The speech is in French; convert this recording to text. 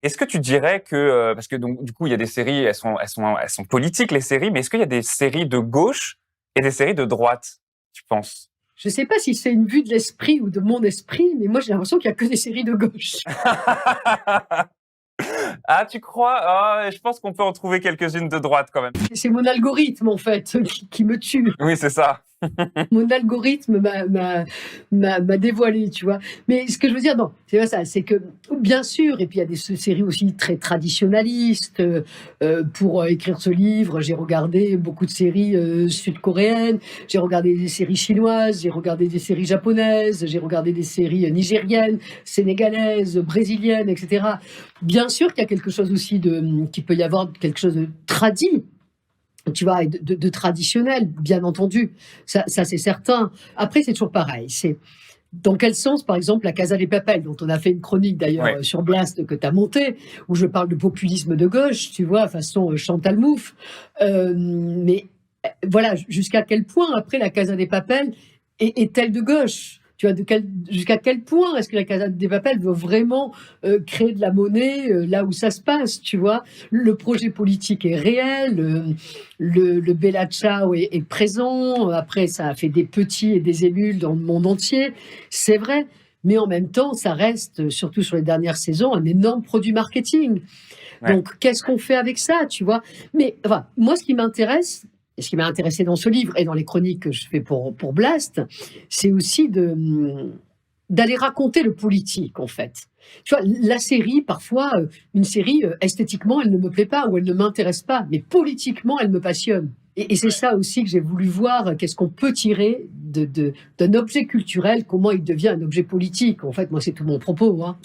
Est-ce que tu dirais que parce que donc du coup il y a des séries, elles sont politiques les séries, mais est-ce qu'il y a des séries de gauche et des séries de droite, tu penses? Je ne sais pas si c'est une vue de l'esprit ou de mon esprit, mais moi j'ai l'impression qu'il n'y a que des séries de gauche. Ah, tu crois? Ah, je pense qu'on peut en trouver quelques-unes de droite quand même. C'est mon algorithme en fait qui me tue. Oui, c'est ça. Mon algorithme m'a dévoilé, tu vois. Mais ce que je veux dire, non, c'est pas ça. C'est que, bien sûr, et puis il y a des séries aussi très traditionnalistes. Pour écrire ce livre, j'ai regardé beaucoup de séries sud-coréennes, j'ai regardé des séries chinoises, j'ai regardé des séries japonaises, j'ai regardé des séries nigériennes, sénégalaises, brésiliennes, etc. Bien sûr qu'il y a quelque chose aussi qu'il peut y avoir quelque chose de tradit, tu vois, et de traditionnel, bien entendu. Ça c'est certain. Après, c'est toujours pareil. C'est dans quel sens, par exemple, la Casa des Papel, dont on a fait une chronique d'ailleurs Ouais. sur Blast que tu as montée, où je parle de populisme de gauche, tu vois, façon Chantal Mouffe. Mais voilà, jusqu'à quel point, après, la Casa des Papel est-elle de gauche? Tu vois, jusqu'à quel point est-ce que la Casa des Papel veut vraiment créer de la monnaie là où ça se passe, tu vois? Le projet politique est réel, le Bella Ciao est présent, après ça a fait des petits et des émules dans le monde entier, c'est vrai, mais en même temps, ça reste, surtout sur les dernières saisons, un énorme produit marketing. Ouais. Donc, qu'est-ce qu'on fait avec ça, tu vois? Mais enfin, moi, ce qui m'intéresse, et ce qui m'a intéressé dans ce livre et dans les chroniques que je fais pour Blast, c'est aussi d'aller raconter le politique, en fait. Tu vois, la série, parfois, une série, esthétiquement, elle ne me plaît pas ou elle ne m'intéresse pas, mais politiquement, elle me passionne. Et c'est ça aussi que j'ai voulu voir, qu'est-ce qu'on peut tirer d'un objet culturel, comment il devient un objet politique. En fait, moi, c'est tout mon propos, hein.